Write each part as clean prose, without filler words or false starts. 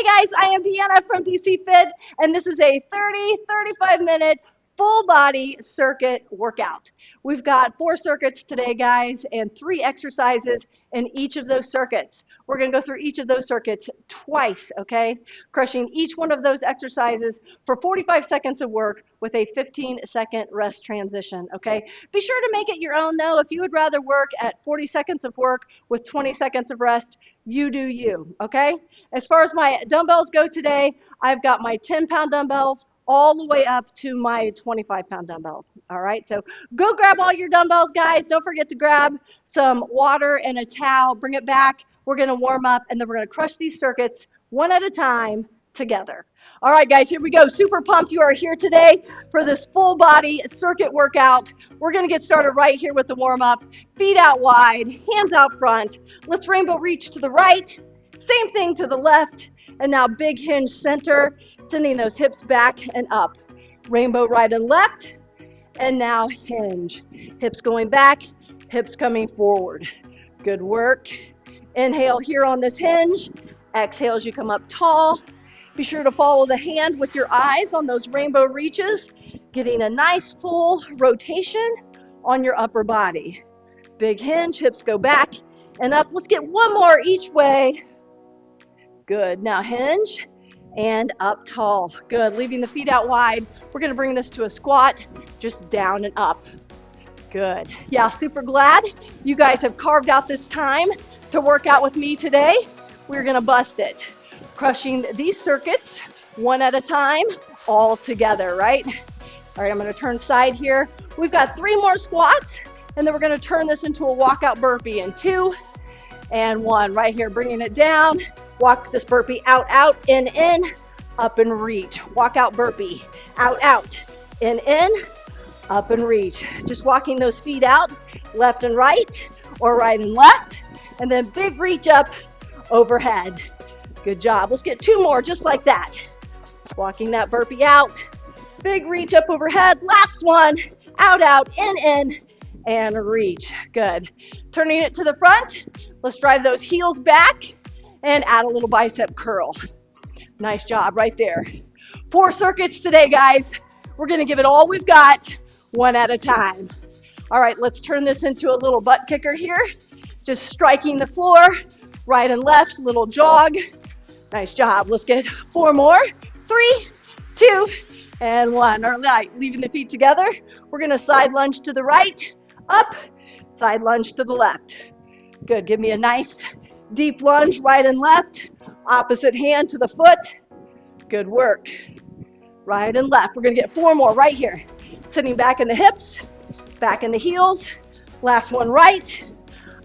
Hey guys, I am Deanna from DC Fit, and this is a 35 minute full body circuit workout. We've got 4 circuits today, guys, and 3 exercises in each of those circuits. We're going to go through each of those circuits twice, okay? Crushing each one of those exercises for 45 seconds of work with a 15-second rest transition, okay? Be sure to make it your own, though. If you would rather work at 40 seconds of work with 20 seconds of rest, you do you, okay? As far as my dumbbells go today, I've got my 10-pound dumbbells all the way up to my 25-pound dumbbells, all right? So go grab all your dumbbells, guys. Don't forget to grab some water and a towel. Bring it back. We're going to warm up, and then we're going to crush these circuits one at a time together. All right, guys, here we go. Super pumped you are here today for this full body circuit workout. We're going to get started right here with the warm up. Feet out wide, hands out front. Let's rainbow reach to the right. Same thing to the left. And now big hinge center, sending those hips back and up. Rainbow right and left. And now hinge. Hips going back, hips coming forward. Good work. Inhale here on this hinge. Exhale as you come up tall. Be sure to follow the hand with your eyes on those rainbow reaches, getting a nice full rotation on your upper body. Big hinge, hips go back and up. Let's get one more each way. Good. Now hinge and up tall. Good. Leaving the feet out wide. We're going to bring this to a squat, just down and up. Good. Yeah, super glad you guys have carved out this time to work out with me today. We're going to bust it. Crushing these circuits one at a time, all together, right? All right, I'm going to turn side here. We've got 3 more squats, and then we're going to turn this into a walkout burpee in 2 and 1. Right here, bringing it down. Walk this burpee out, out, in, up and reach. Walkout burpee, out, in, up and reach. Just walking those feet out, left and right, or right and left, and then big reach up overhead. Good job. Let's get 2 more just like that. Walking that burpee out. Big reach up overhead. Last one. Out, in, and reach. Good. Turning it to the front. Let's drive those heels back and add a little bicep curl. Nice job right there. 4 circuits today, guys. We're going to give it all we've got, one at a time. All right, let's turn this into a little butt kicker here. Just striking the floor, right and left, little jog. Nice job. Let's get 4 more. 3, 2, and 1. All right, leaving the feet together. We're going to side lunge to the right, up, side lunge to the left. Good. Give me a nice deep lunge, right and left. Opposite hand to the foot. Good work. Right and left. We're going to get 4 more right here. Sitting back in the hips, back in the heels. Last one right,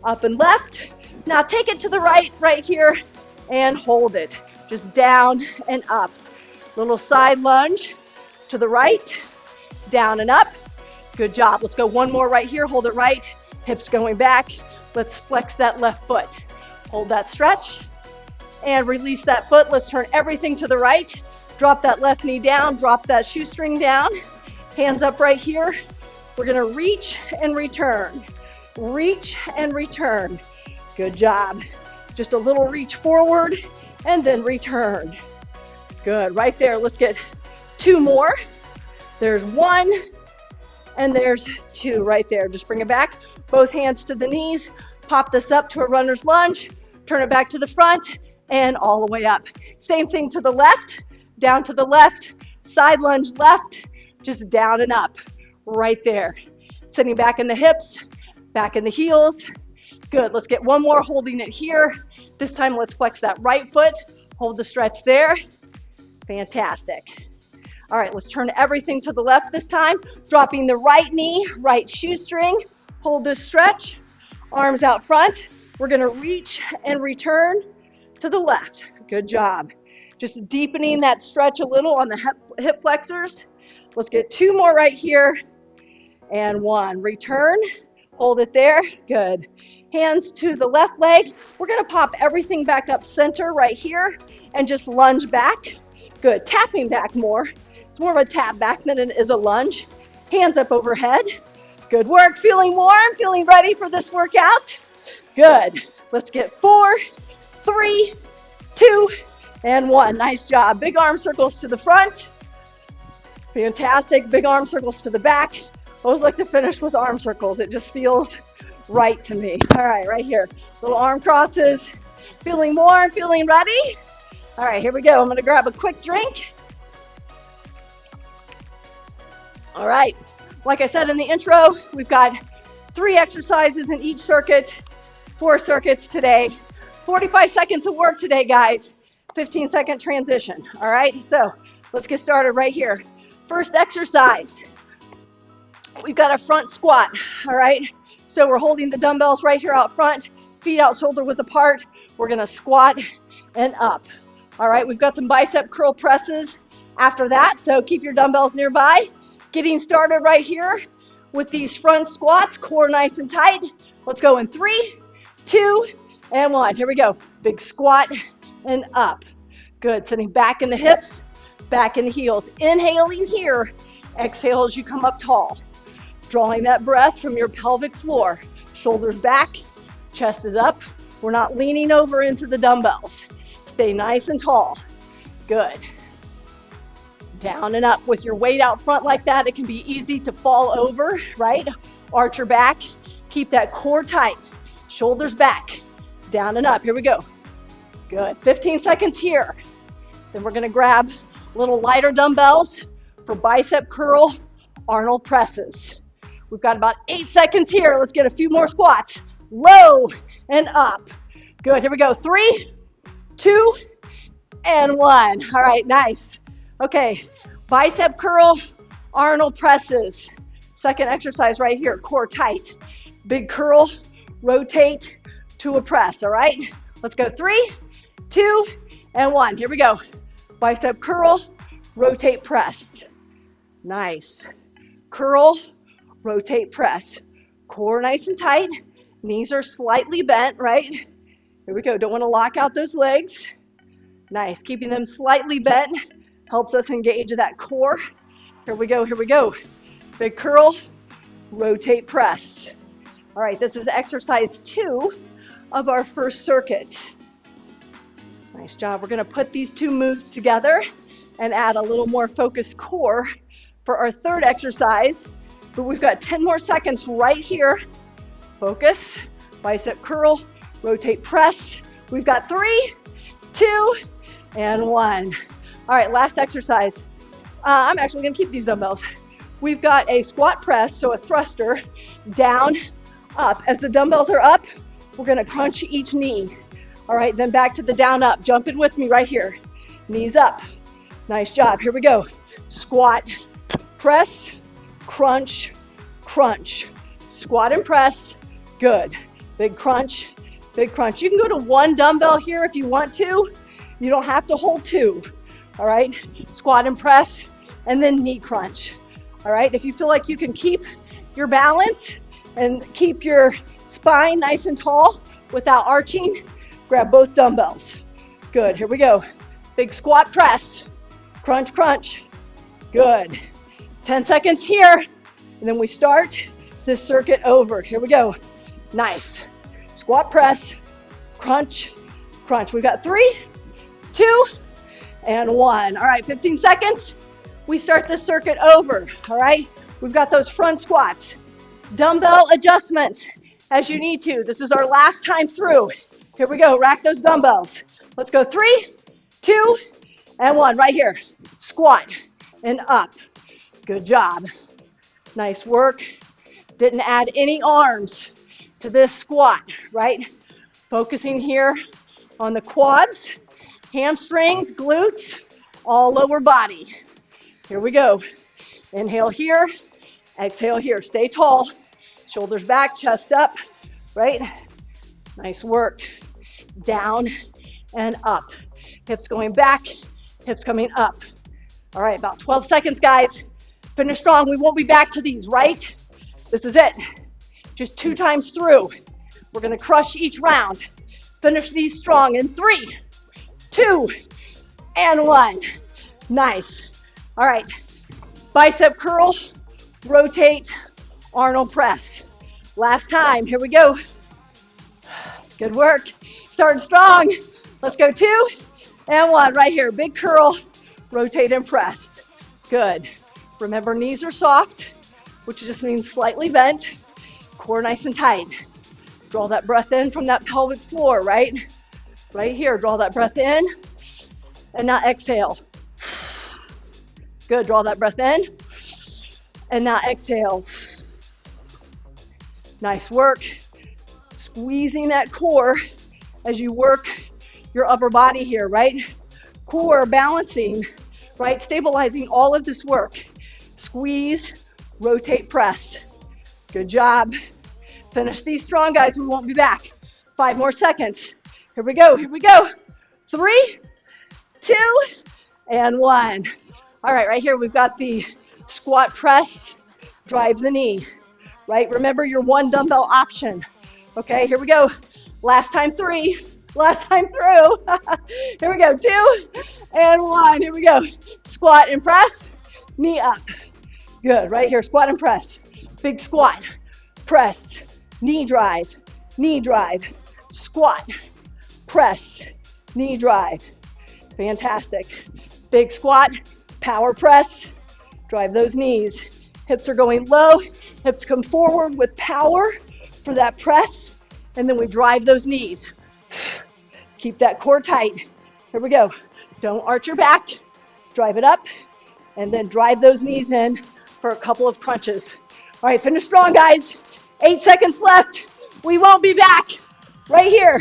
up and left. Now take it to the right here, and hold it. Just down and up. Little side lunge to the right, down and up. Good job. Let's go 1 more right here. Hold it right. Hips going back. Let's flex that left foot. Hold that stretch and release that foot. Let's turn everything to the right. Drop that left knee down. Drop that shoestring down. Hands up right here. We're going to reach and return. Reach and return. Good job. Just a little reach forward and then return. Good, right there. Let's get 2 more. There's 1 and there's 2 right there. Just bring it back. Both hands to the knees. Pop this up to a runner's lunge. Turn it back to the front and all the way up. Same thing to the left, down to the left, side lunge left, just down and up. Right there. Sitting back in the hips, back in the heels. Good. Let's get 1 more, holding it here. This time, let's flex that right foot. Hold the stretch there. Fantastic. All right, let's turn everything to the left this time. Dropping the right knee, right shoestring. Hold this stretch. Arms out front. We're going to reach and return to the left. Good job. Just deepening that stretch a little on the hip flexors. Let's get 2 more right here. And 1. Return. Hold it there. Good. Hands to the left leg. We're going to pop everything back up center right here and just lunge back. Good. Tapping back more. It's more of a tap back than it is a lunge. Hands up overhead. Good work. Feeling warm? Feeling ready for this workout? Good. Let's get 4, 3, 2, and 1. Nice job. Big arm circles to the front. Fantastic. Big arm circles to the back. I always like to finish with arm circles. It just feels right to me. All right, right here. Little arm crosses. Feeling more, feeling ready? All right, here we go. I'm gonna grab a quick drink. All right, like I said in the intro, we've got 3 exercises in each circuit, 4 circuits today. 45 seconds of work today, guys. 15-second transition, all right? So let's get started right here. First exercise, we've got a front squat, all right? So we're holding the dumbbells right here out front, feet out shoulder width apart. We're gonna squat and up, all right? We've got some bicep curl presses after that, so keep your dumbbells nearby. Getting started right here with these front squats, core nice and tight. Let's go in 3, 2, and 1. Here we go. Big squat and up. Good. Sitting back in the hips, back in the heels. Inhaling here. Exhale as you come up tall. Drawing that breath from your pelvic floor. Shoulders back, chest is up. We're not leaning over into the dumbbells. Stay nice and tall. Good. Down and up. With your weight out front like that, it can be easy to fall over, right? Arch your back. Keep that core tight. Shoulders back. Down and up. Here we go. Good. 15 seconds here. Then we're going to grab little lighter dumbbells for bicep curl, Arnold presses. We've got about 8 seconds here. Let's get a few more squats. Low and up. Good. Here we go. 3, 2, and 1. All right. Nice. Okay, bicep curl, Arnold presses. Second exercise right here, core tight. Big curl, rotate to a press, all right? Let's go 3, 2, and 1. Here we go. Bicep curl, rotate press. Nice. Curl, rotate press. Core nice and tight. Knees are slightly bent, right? Here we go. Don't want to lock out those legs. Nice. Keeping them slightly bent helps us engage that core. Here we go, here we go. Big curl, rotate press. All right, this is exercise 2 of our first circuit. Nice job. We're gonna put these 2 moves together and add a little more focused core for our third exercise. But we've got 10 more seconds right here. Focus, bicep curl, rotate press. We've got 3, 2, and 1. All right, last exercise. I'm actually gonna keep these dumbbells. We've got a squat press, so a thruster, down, up. As the dumbbells are up, we're gonna crunch each knee. All right, then back to the down up. Jump in with me right here. Knees up. Nice job, here we go. Squat, press, crunch, crunch. Squat and press, good. Big crunch, big crunch. You can go to 1 dumbbell here if you want to. You don't have to hold 2. All right, squat and press, and then knee crunch. All right, if you feel like you can keep your balance and keep your spine nice and tall without arching, grab both dumbbells. Good, here we go. Big squat press, crunch, crunch. Good. 10 seconds here, and then we start this circuit over. Here we go. Nice. Squat press, crunch, crunch. We've got 3, 2, and 1. All right, 15 seconds. We start this circuit over, all right? We've got those front squats. Dumbbell adjustments as you need to. This is our last time through. Here we go, rack those dumbbells. Let's go 3, 2, and 1, right here. Squat and up. Good job. Nice work. Didn't add any arms to this squat, right? Focusing here on the quads, hamstrings, glutes, all lower body. Here we go. Inhale here, exhale here. Stay tall, shoulders back, chest up, right? Nice work. Down and up. Hips going back, hips coming up. All right, about 12 seconds, guys. Finish strong. We won't be back to these, right? This is it. Just 2 times through. We're gonna crush each round. Finish these strong in 3, 2, and 1. Nice. All right. Bicep curl, rotate, Arnold press. Last time. Here we go. Good work. Starting strong. Let's go 2, And one, right here, big curl, rotate and press. Good. Remember, knees are soft, which just means slightly bent, core nice and tight. Draw that breath in from that pelvic floor, right? Right here, draw that breath in, and now exhale. Good, draw that breath in, and now exhale. Nice work. Squeezing that core as you work your upper body here, right? Core balancing, right? Stabilizing all of this work. Squeeze, rotate, press. Good job. Finish these strong, guys. We won't be back. 5 more seconds. Here we go. Here we go. 3, 2, and 1. All right, right here we've got the squat press. Drive the knee, right? Remember your one dumbbell option. Okay, here we go. Last time 3. Last time through. Here we go. 2 and 1. Here we go. Squat and press. Knee up. Good. Right here. Squat and press. Big squat. Press. Knee drive. Knee drive. Squat. Press. Knee drive. Fantastic. Big squat. Power press. Drive those knees. Hips are going low. Hips come forward with power for that press. And then we drive those knees. Keep that core tight. Here we go. Don't arch your back. Drive it up. And then drive those knees in for a couple of crunches. All right, finish strong, guys. 8 seconds left. We won't be back. Right here.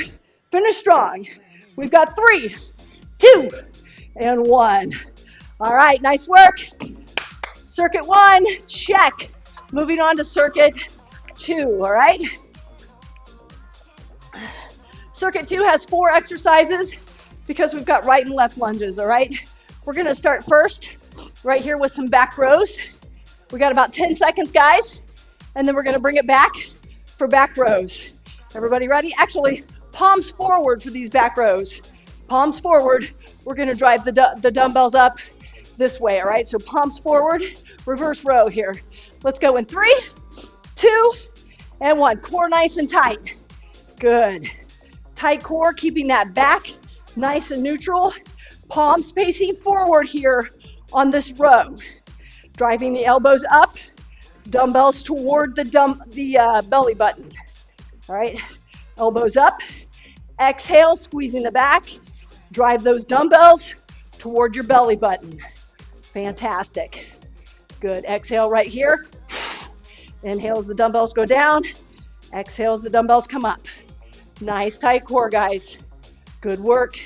Finish strong. We've got 3, 2, and 1. All right, nice work. Circuit 1, check. Moving on to circuit 2, all right? Circuit 2 has 4 exercises because we've got right and left lunges, all right? We're gonna start first right here with some back rows. We got about 10 seconds, guys, and then we're gonna bring it back for back rows. Everybody ready? Actually, palms forward for these back rows. Palms forward. We're gonna drive the dumbbells up this way, all right? So palms forward, reverse row here. Let's go in 3, 2, and 1. Core nice and tight. Good. Tight core, keeping that back nice and neutral. Palms facing forward here on this row. Driving the elbows up, dumbbells toward the belly button. All right, elbows up. Exhale, squeezing the back. Drive those dumbbells toward your belly button. Fantastic. Good. Exhale right here. Inhale as the dumbbells go down. Exhale as the dumbbells come up. Nice tight core, guys. Good work.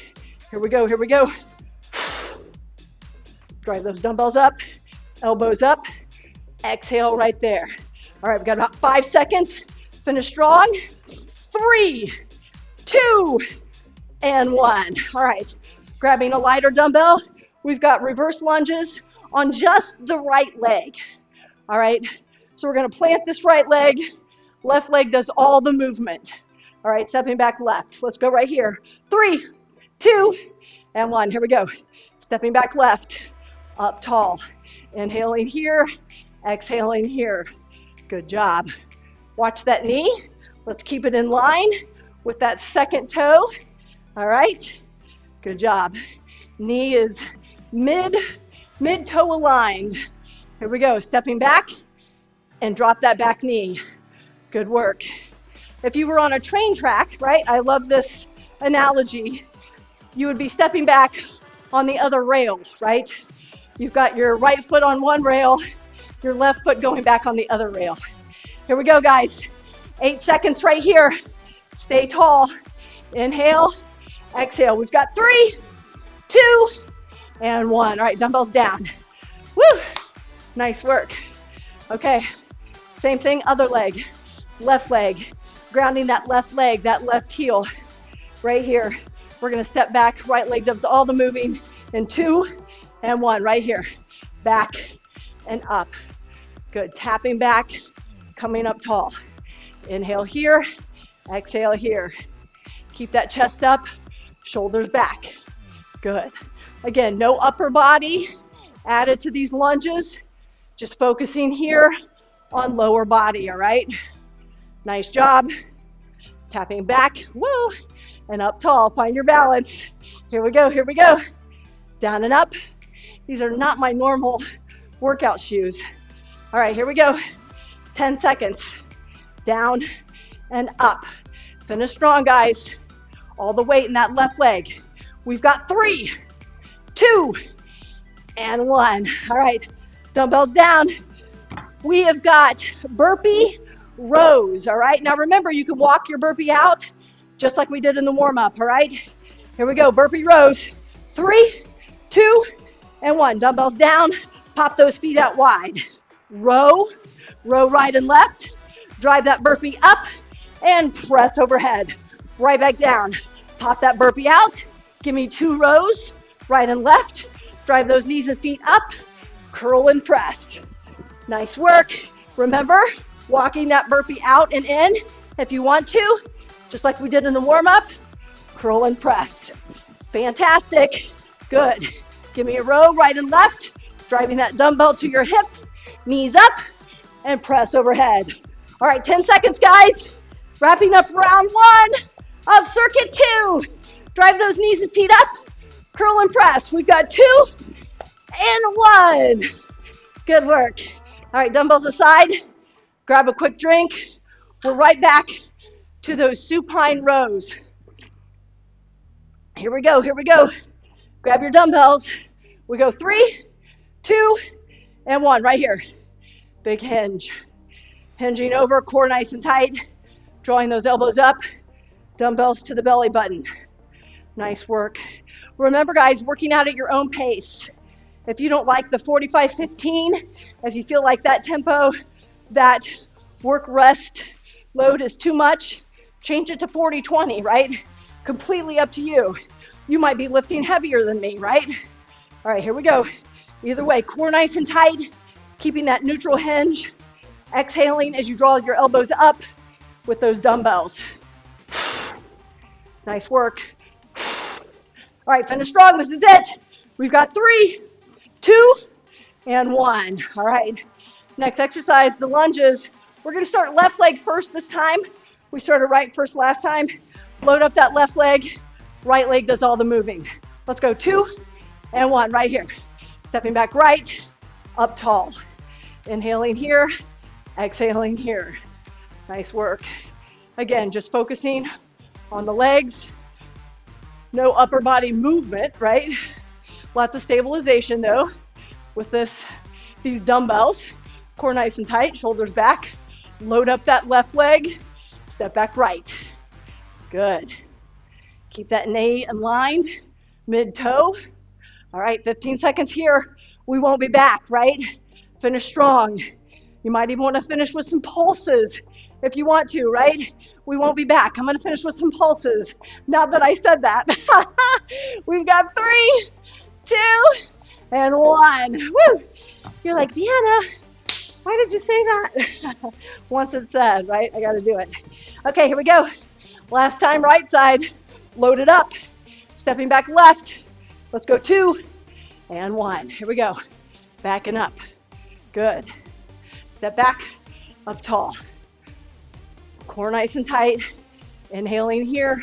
Here we go, here we go. Drive those dumbbells up, elbows up. Exhale right there. All right, we've got about 5 seconds. Finish strong. 3, 2, and 1. All right, grabbing a lighter dumbbell. We've got reverse lunges on just the right leg. All right, so we're gonna plant this right leg. Left leg does all the movement. All right, stepping back left. Let's go right here. 3, 2, and 1. Here we go. Stepping back left, up tall. Inhaling here, exhaling here. Good job. Watch that knee. Let's keep it in line with that second toe. All right, good job. Knee is mid-toe aligned. Here we go, stepping back and drop that back knee. Good work. If you were on a train track, right, I love this analogy, you would be stepping back on the other rail, right? You've got your right foot on one rail, your left foot going back on the other rail. Here we go, guys. 8 seconds right here. Stay tall. Inhale, exhale. We've got 3, 2, and 1. All right, dumbbells down. Woo! Nice work. Okay, same thing, other leg. Left leg. Grounding that left leg, that left heel. Right here. We're gonna step back, right leg does all the moving in 2 and 1, right here. Back and up. Good, tapping back, coming up tall. Inhale here, exhale here. Keep that chest up, shoulders back. Good. Again, no upper body added to these lunges. Just focusing here on lower body, all right? Nice job. Tapping back, woo. and up tall. Find your balance. Here we go, here we go. Down and up. These are not my normal workout shoes. All right, here we go. 10 seconds. Down and up. Finish strong, guys. All the weight in that left leg. We've got 3, 2, and 1. All right, dumbbells down. We have got burpee rows, all right? Now remember, you can walk your burpee out just like we did in the warm-up, all right? Here we go, burpee rows. 3, 2, and 1. Dumbbells down, pop those feet out wide. Row right and left. Drive that burpee up and press overhead. Right back down. Pop that burpee out. Give me 2 rows, right and left. Drive those knees and feet up. Curl and press. Nice work. Remember, walking that burpee out and in if you want to, just like we did in the warm-up. Curl and press. Fantastic. Good. Give me a row, right and left. Driving that dumbbell to your hip. Knees up and press overhead. All right, 10 seconds, guys. Wrapping up round 1 of circuit 2. Drive those knees and feet up. Curl and press. We've got 2 and 1. Good work. All right, dumbbells aside. Grab a quick drink. We're right back to those supine rows. Here we go, here we go. Grab your dumbbells. We go 3, 2, and 1 right here. Big hinge. Hinging over, core nice and tight. Drawing those elbows up. Dumbbells to the belly button. Nice work. Remember, guys, working out at your own pace. If you don't like the 45-15, if you feel like that tempo, that work rest load is too much, change it to 40-20, right? Completely up to you. You might be lifting heavier than me, right? All right, here we go. Either way, core nice and tight, keeping that neutral hinge. Exhaling as you draw your elbows up with those dumbbells. Nice work. All right, finish strong. This is it. We've got 3, 2, and 1. All right. Next exercise, the lunges. We're going to start left leg first this time. We started right first last time. Load up that left leg. Right leg does all the moving. Let's go 2 and 1 right here. Stepping back right, up tall. Inhaling here. Exhaling here. Nice work. Again, just focusing on the legs. No upper body movement, right? Lots of stabilization though with these dumbbells. Core nice and tight, shoulders back. Load up that left leg. Step back right. Good. Keep that knee aligned, mid-toe. All right, 15 seconds here. We won't be back, right? Finish strong. You might even want to finish with some pulses if you want to, right? We won't be back. I'm going to finish with some pulses. Now that I said that. We've got 3, 2, and 1. Woo! You're like, Deanna, why did you say that? Once it's said, right? I got to do it. Okay, here we go. Last time, right side. Load it up. Stepping back left. Let's go 2 and 1. Here we go. Backing up. Good. Step back, up tall. Core nice and tight. Inhaling here,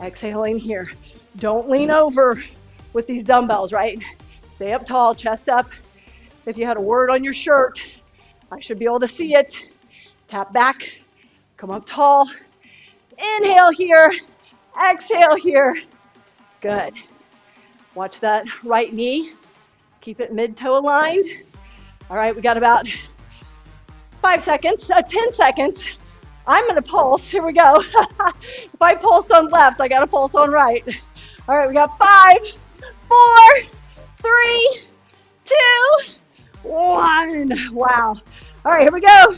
exhaling here. Don't lean over with these dumbbells, right? Stay up tall, chest up. If you had a word on your shirt, I should be able to see it. Tap back, come up tall. Inhale here, exhale here. Good. Watch that right knee. Keep it mid-toe aligned. All right, we got about 10 seconds. I'm gonna pulse, here we go. If I pulse on left, I gotta pulse on right. All right, we got 5, 4, 3, 2, 1. Wow. All right, here we go.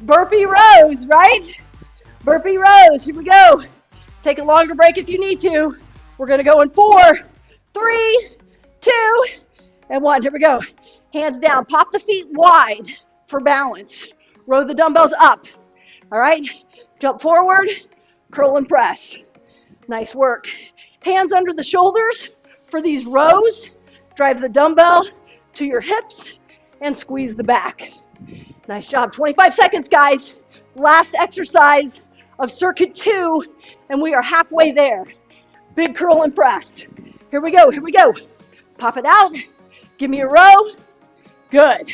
Burpee rows, right? Burpee rows, here we go. Take a longer break if you need to. We're gonna go in 4, 3, 2, and 1. Here we go. Hands down, pop the feet wide for balance. Row the dumbbells up. All right, jump forward, curl and press. Nice work. Hands under the shoulders for these rows. Drive the dumbbell to your hips and squeeze the back. Nice job. 25 seconds, guys. Last exercise of circuit 2, and we are halfway there. Big curl and press. Here we go, here we go. Pop it out. Give me a row. Good.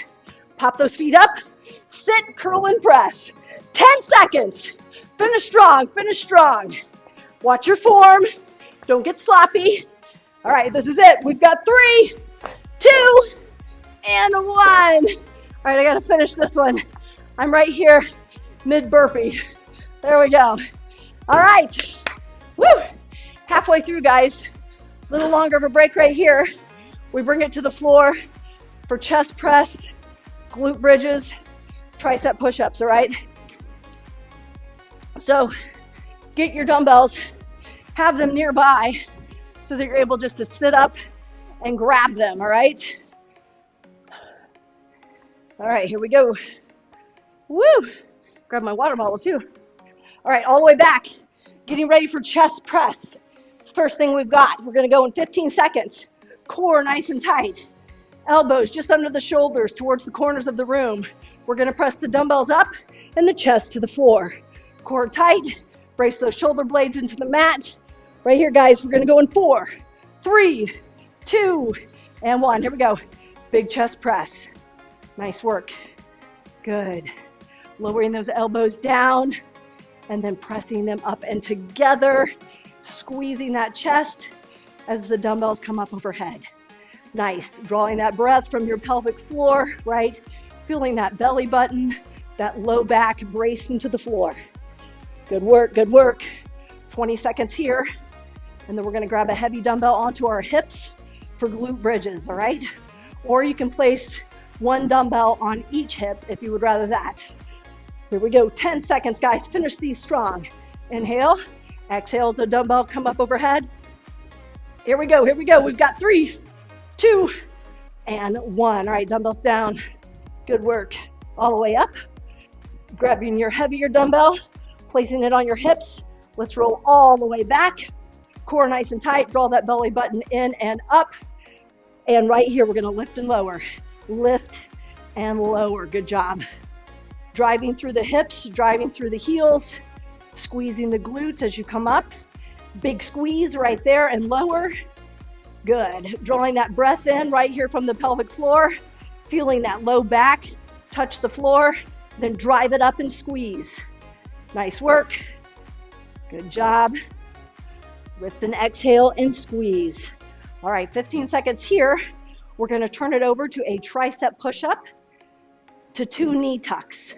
Pop those feet up. Sit, curl, and press. 10 seconds. Finish strong, finish strong. Watch your form. Don't get sloppy. All right, this is it. We've got 3, 2, and 1. All right, I gotta finish this one. I'm right here, mid burpee. There we go. All right. Woo! Halfway through, guys. A little longer of a break right here. We bring it to the floor for chest press, glute bridges, tricep push-ups, all right? So get your dumbbells, have them nearby so that you're able just to sit up and grab them, all right? All right, here we go. Woo! Grab my water bottle too. All right, all the way back. Getting ready for chest press. First thing we've got, we're gonna go in 15 seconds. Core nice and tight. Elbows just under the shoulders towards the corners of the room. We're gonna press the dumbbells up and the chest to the floor. Core tight, brace those shoulder blades into the mat. Right here, guys, we're gonna go in 4, 3, 2, and 1. Here we go. Big chest press. Nice work. Good. Lowering those elbows down and then pressing them up and together, squeezing that chest as the dumbbells come up overhead. Nice. Drawing that breath from your pelvic floor, right? Feeling that belly button, that low back brace into the floor. Good work, good work. 20 seconds here. And then we're gonna grab a heavy dumbbell onto our hips for glute bridges, all right? Or you can place one dumbbell on each hip if you would rather that. Here we go, 10 seconds, guys. Finish these strong. Inhale, exhale as the dumbbell come up overhead. Here we go, here we go. We've got 3, 2, and 1. All right, dumbbells down. Good work. All the way up. Grabbing your heavier dumbbell, placing it on your hips. Let's roll all the way back. Core nice and tight. Draw that belly button in and up. And right here, we're gonna lift and lower. Lift and lower. Good job. Driving through the hips, driving through the heels, squeezing the glutes as you come up. Big squeeze right there and lower. Good. Drawing that breath in right here from the pelvic floor. Feeling that low back touch the floor, then drive it up and squeeze. Nice work. Good job. Lift and exhale and squeeze. All right, 15 seconds here. We're gonna turn it over to a tricep push-up to 2 knee tucks.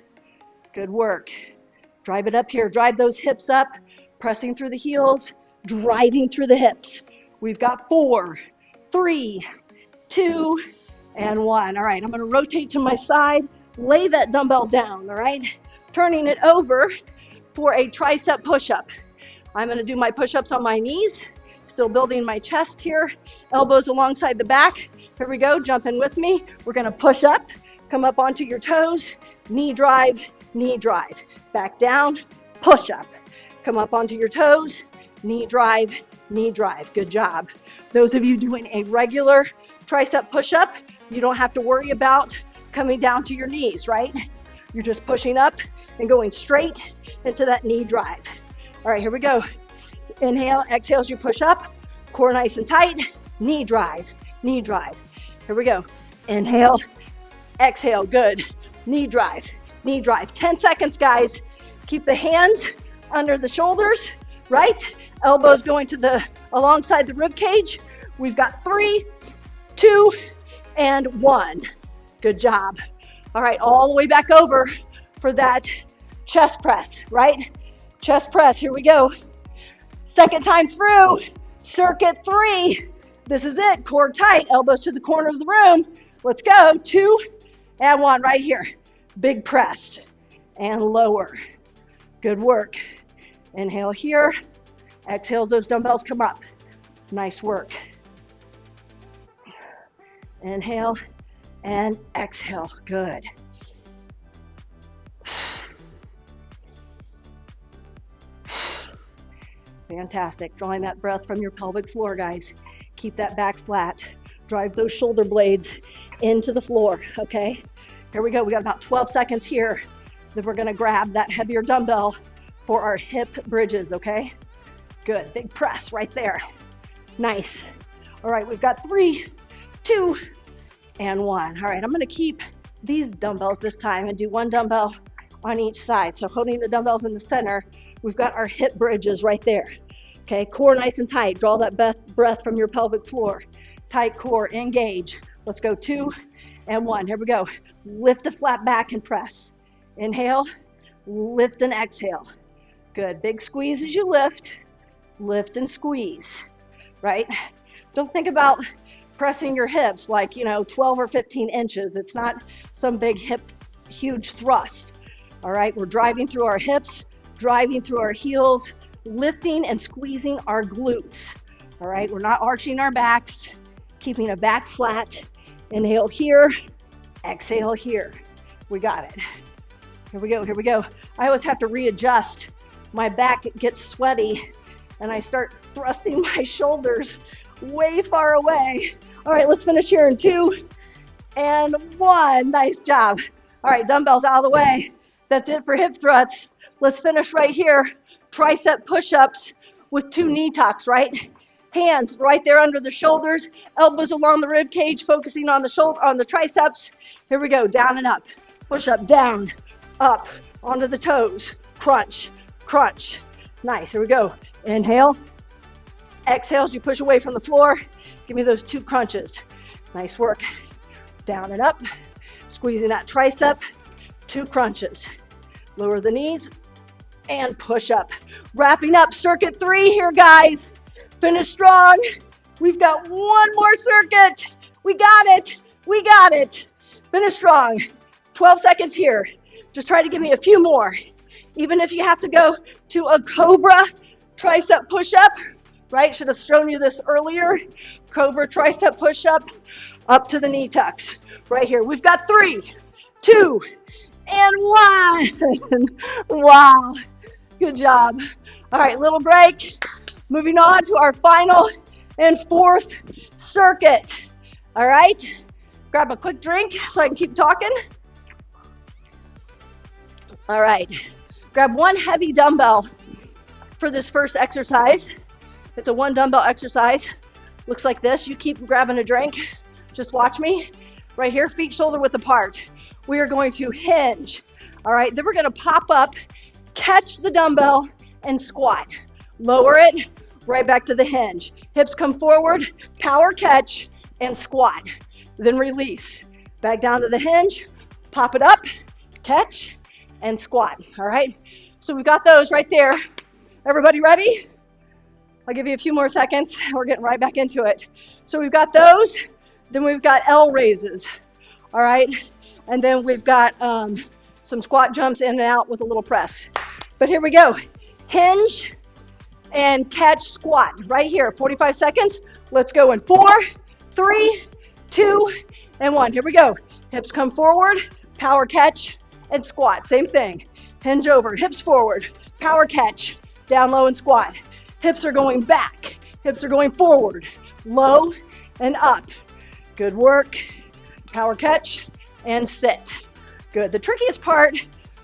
Good work. Drive it up here. Drive those hips up, pressing through the heels, driving through the hips. We've got 4, 3, 2, and 1. All right, I'm gonna rotate to my side, lay that dumbbell down, all right? Turning it over for a tricep push-up. I'm gonna do my push-ups on my knees, still building my chest here, elbows alongside the back. Here we go, jump in with me. We're gonna push up, come up onto your toes, knee drive, back down, push up. Come up onto your toes, knee drive, good job. Those of you doing a regular tricep push-up, you don't have to worry about coming down to your knees, right? You're just pushing up and going straight into that knee drive. All right, here we go. Inhale, exhale as you push up, core nice and tight, knee drive. Here we go. Inhale, exhale, good. Knee drive. 10 seconds, guys. Keep the hands under the shoulders, right? Elbows going to alongside the rib cage. We've got 3, 2, and 1. Good job. All right, all the way back over for that chest press, right? Chest press, here we go. Second time through, circuit 3. This is it, core tight, elbows to the corner of the room. Let's go, 2 and 1 right here. Big press and lower. Good work. Inhale here, exhale as those dumbbells come up. Nice work. Inhale and exhale, good. Fantastic. Drawing that breath from your pelvic floor, guys. Keep that back flat. Drive those shoulder blades into the floor, okay? Here we go. We got about 12 seconds here. Then we're gonna grab that heavier dumbbell for our hip bridges, okay? Good, big press right there. Nice. All right, we've got 3, 2, and 1. All right, I'm gonna keep these dumbbells this time and do one dumbbell on each side. So holding the dumbbells in the center, we've got our hip bridges right there. Okay, core nice and tight. Draw that breath from your pelvic floor. Tight core, engage. Let's go 2 and 1. Here we go. Lift a flat back and press. Inhale, lift and exhale. Good, big squeeze as you lift. Lift and squeeze, right? Don't think about pressing your hips like, 12 or 15 inches. It's not some big hip, huge thrust. All right, we're driving through our hips, driving through our heels, lifting and squeezing our glutes. All right, we're not arching our backs, keeping a back flat. Inhale here, exhale here. We got it. Here we go, here we go. I always have to readjust. My back gets sweaty and I start thrusting my shoulders way far away. All right, let's finish here in 2 and 1. Nice job. All right, dumbbells out of the way. That's it for hip thrusts. Let's finish right here. Tricep push-ups with 2 knee tucks, right? Hands right there under the shoulders, elbows along the rib cage, focusing on the shoulder, on the triceps. Here we go, down and up. Push up, down, up, onto the toes. Crunch, crunch. Nice, here we go. Inhale. Exhale as you push away from the floor. Give me those 2 crunches. Nice work. Down and up. Squeezing that tricep. 2 crunches. Lower the knees and push up. Wrapping up circuit 3 here, guys. Finish strong. We've got 1 more circuit. We got it. We got it. Finish strong. 12 seconds here. Just try to give me a few more. Even if you have to go to a cobra tricep push-up, right? Should have shown you this earlier. Cobra tricep push-up, up to the knee tucks. Right here. We've got 3, 2, and 1. Wow. Good job. All right, little break. Moving on to our final and 4th circuit. All right. Grab a quick drink so I can keep talking. All right. Grab 1 heavy dumbbell for this first exercise. It's a 1 dumbbell exercise. Looks like this. You keep grabbing a drink. Just watch me. Right here, feet shoulder width apart. We are going to hinge. All right, then we're going to pop up, catch the dumbbell, and squat. Lower it, right back to the hinge. Hips come forward, power catch, and squat. Then release. Back down to the hinge, pop it up, catch, and squat. All right, so we've got those right there. Everybody ready? I'll give you a few more seconds. We're getting right back into it. So we've got those. Then we've got L raises. All right, and then we've got some squat jumps in and out with a little press. But here we go. Hinge and catch squat right here. 45 seconds. Let's go in 4, 3, 2, and 1. Here we go. Hips come forward, power catch, and squat. Same thing. Hinge over, hips forward, power catch, down low and squat. Hips are going back. Hips are going forward, low and up. Good work. Power catch and sit. Good. The trickiest part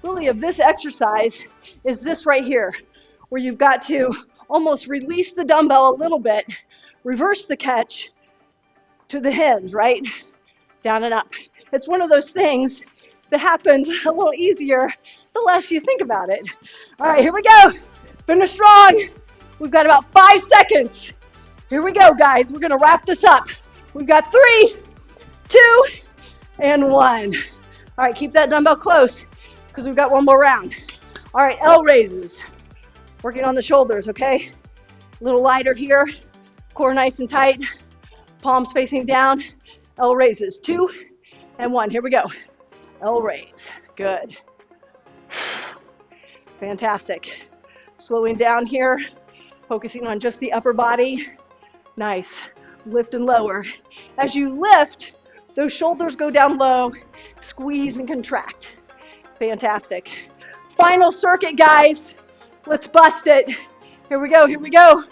really of this exercise is this right here, where you've got to almost release the dumbbell a little bit, reverse the catch to the hinge, right? Down and up. It's one of those things that happens a little easier the less you think about it. All right, here we go. Finish strong. We've got about 5 seconds. Here we go, guys. We're going to wrap this up. We've got 3, 2, and 1. All right, keep that dumbbell close because we've got 1 more round. All right, L raises. Working on the shoulders, okay? A little lighter here. Core nice and tight. Palms facing down. L raises. 2 and 1. Here we go. L raise. Good. Fantastic. Slowing down here. Focusing on just the upper body. Nice. Lift and lower. As you lift, those shoulders go down low. Squeeze and contract. Fantastic. Final circuit, guys. Let's bust it. Here we go. Here we go.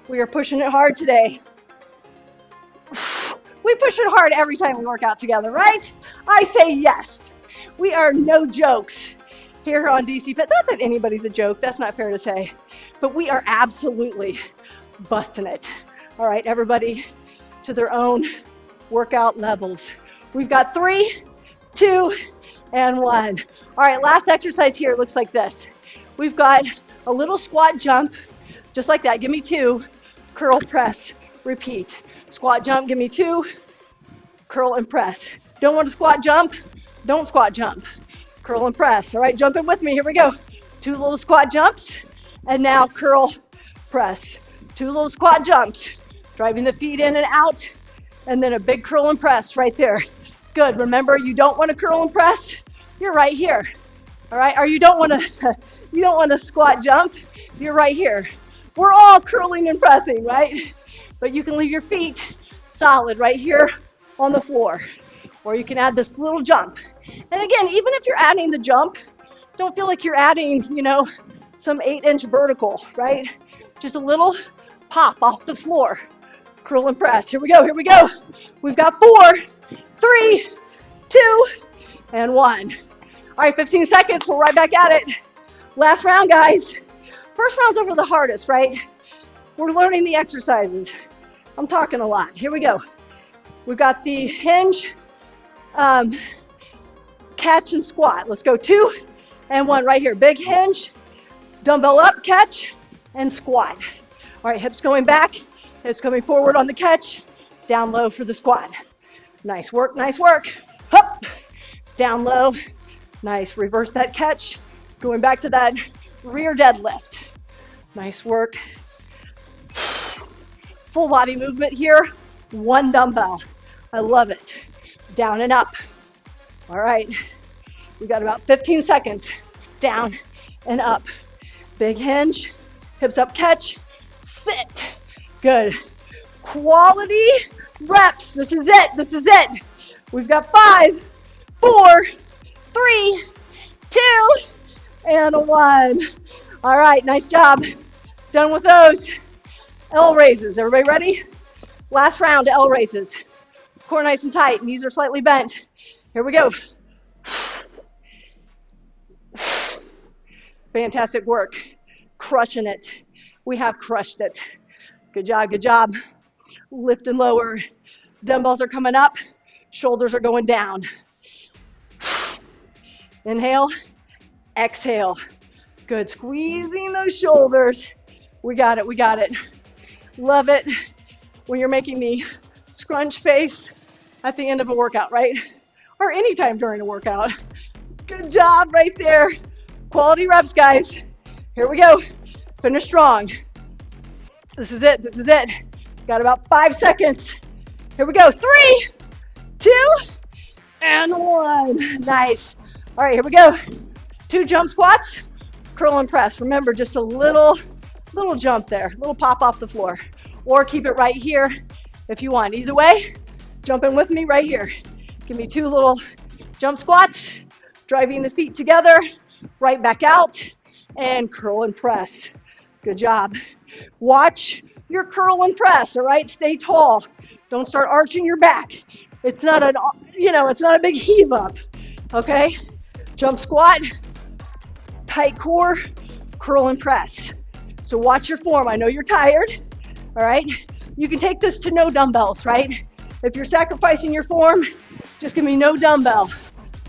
We are pushing it hard today. We push it hard every time we work out together, right? I say yes. We are no jokes. here on DC Fit. Not that anybody's a joke, that's not fair to say, but we are absolutely busting it. All right, everybody to their own workout levels. We've got 3, 2, and 1. All right, last exercise here looks like this. We've got a little squat jump, just like that. Give me 2, curl, press, repeat. Squat jump, give me 2, curl and press. Don't want to squat jump? Don't squat jump. Curl and press. All right, jump in with me. Here we go. 2 little squat jumps, and now curl, press. 2 little squat jumps, driving the feet in and out, and then a big curl and press right there. Good. Remember, you don't want to curl and press. You're right here. All right, or you don't want to squat jump. You're right here. We're all curling and pressing, right? But you can leave your feet solid right here on the floor, or you can add this little jump. And again, even if you're adding the jump, don't feel like you're adding, some 8-inch vertical, right? Just a little pop off the floor. Curl and press. Here we go. Here we go. We've got 4, 3, 2, and 1. All right, 15 seconds. We're right back at it. Last round, guys. First round's over the hardest, right? We're learning the exercises. I'm talking a lot. Here we go. We've got the hinge, catch, and squat. Let's go 2 and 1 right here. Big hinge, dumbbell up, catch, and squat. All right, hips going back, hips coming forward on the catch, down low for the squat. Nice work, nice work. Up, down low. Nice, reverse that catch, going back to that rear deadlift. Nice work. Full body movement here, 1 dumbbell. I love it. Down and up. All right, we got about 15 seconds. Down and up. Big hinge, hips up, catch, sit. Good. Quality reps. This is it. This is it. We've got 5, 4, 3, 2, and 1. All right, nice job. Done with those. L raises. Everybody ready? Last round, L raises. Core nice and tight. Knees are slightly bent. Here we go. Fantastic work. Crushing it. We have crushed it. Good job, good job. Lift and lower. Dumbbells are coming up. Shoulders are going down. Inhale. Exhale. Good. Squeezing those shoulders. We got it, we got it. Love it when you're making the scrunch face at the end of a workout, right? Or anytime during a workout. Good job right there. Quality reps, guys. Here we go. Finish strong. This is it, this is it. Got about 5 seconds. Here we go. 3, 2, and 1. Nice. All right, here we go. 2 jump squats, curl and press. Remember, just a little jump there, little pop off the floor. Or keep it right here if you want. Either way, jump in with me right here. Give me 2 little jump squats, driving the feet together, right back out, and curl and press. Good job. Watch your curl and press, all right? Stay tall. Don't start arching your back. It's not it's not a big heave up, okay? Jump squat, tight core, curl and press. So watch your form. I know you're tired, all right? You can take this to no dumbbells, right? If you're sacrificing your form, just give me no dumbbell,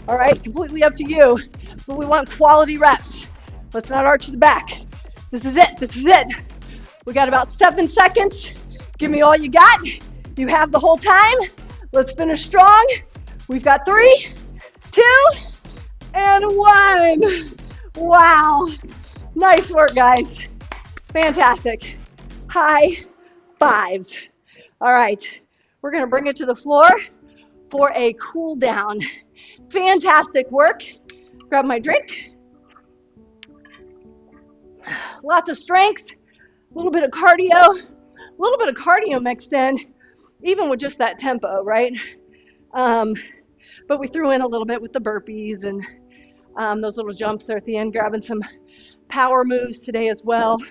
all right? Completely up to you, but we want quality reps. Let's not arch the back. This is it, this is it. We got about 7 seconds. Give me all you got. You have the whole time. Let's finish strong. We've got 3, 2, and 1. Wow. Nice work, guys. Fantastic. High fives. All right. We're going to bring it to the floor for a cool down. Fantastic work. Grab my drink. Lots of strength. A little bit of cardio mixed in, even with just that tempo, right? But we threw in a little bit with the burpees and those little jumps there at the end, grabbing some power moves today as well,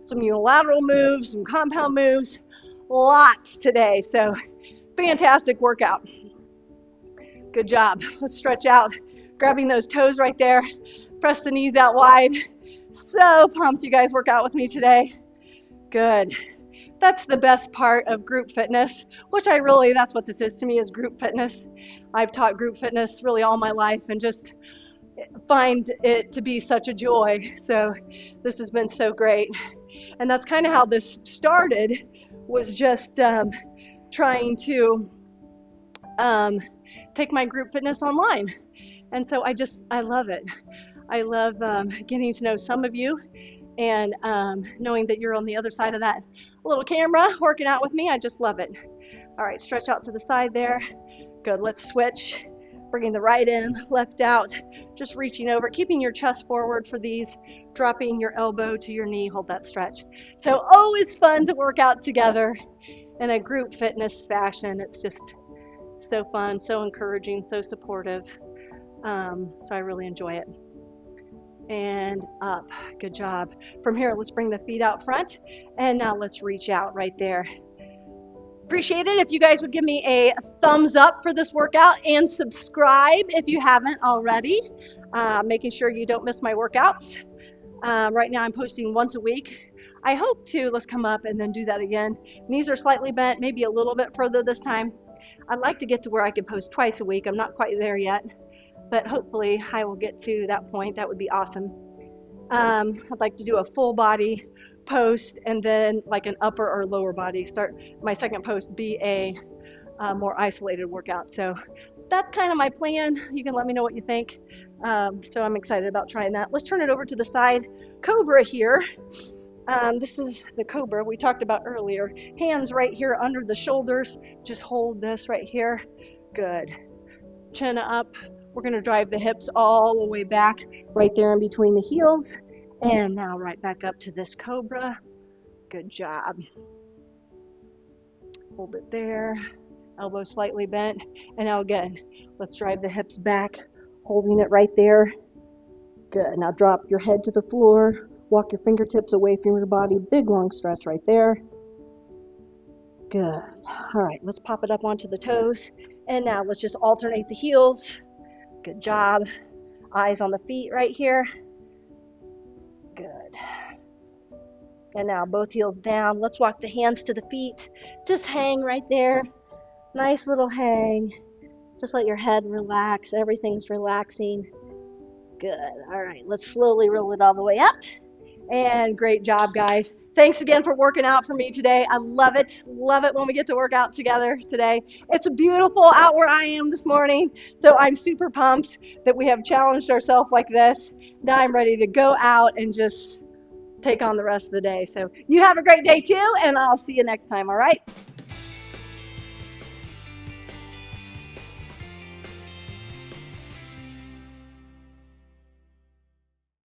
some unilateral moves, some compound moves, lots today. So fantastic workout. Good job. Let's stretch out, grabbing those toes right there. Press the knees out wide. So pumped you guys work out with me today. Good. That's the best part of group fitness, which that's what this is to me, is group fitness. I've taught group fitness really all my life and just find it to be such a joy. So this has been so great. And that's kind of how this started, was just trying to take my group fitness online. And so I love it. I love getting to know some of you and knowing that you're on the other side of that little camera working out with me. I just love it. All right, stretch out to the side there. Good, let's switch. Bringing the right in, left out, just reaching over, keeping your chest forward for these, dropping your elbow to your knee, hold that stretch. So always fun to work out together in a group fitness fashion. It's just so fun, so encouraging, so supportive. So I really enjoy it. And up, good job. From here, let's bring the feet out front, and now let's reach out right there. Appreciate it if you guys would give me a thumbs up for this workout and subscribe if you haven't already, making sure you don't miss my workouts. Right now I'm posting once a week. I hope to, let's come up and then do that again. Knees are slightly bent, maybe a little bit further this time. I'd like to get to where I can post twice a week. I'm not quite there yet, but hopefully I will get to that point. That would be awesome. I'd like to do a full body post and then like an upper or lower body. Start my second post be a more isolated workout. So that's kind of my plan. You can let me know what you think. So I'm excited about trying that. Let's turn it over to the side. Cobra here. This is the Cobra we talked about earlier. Hands right here under the shoulders. Just hold this right here. Good. Chin up. We're going to drive the hips all the way back, right there in between the heels. And now right back up to this Cobra. Good job. Hold it there. Elbow slightly bent. And now again, let's drive the hips back, holding it right there. Good. Now drop your head to the floor. Walk your fingertips away from your body. Big long stretch right there. Good. All right, let's pop it up onto the toes. And now let's just alternate the heels. Good job. Eyes on the feet right here. Good. And now both heels down. Let's walk the hands to the feet. Just hang right there. Nice little hang. Just let your head relax. Everything's relaxing. Good. All right, let's slowly roll it all the way up. And great job, guys. Thanks again for working out for me today. I love it. Love it when we get to work out together today. It's beautiful out where I am this morning. So I'm super pumped that we have challenged ourselves like this. Now I'm ready to go out and just take on the rest of the day. So you have a great day too, and I'll see you next time, all right?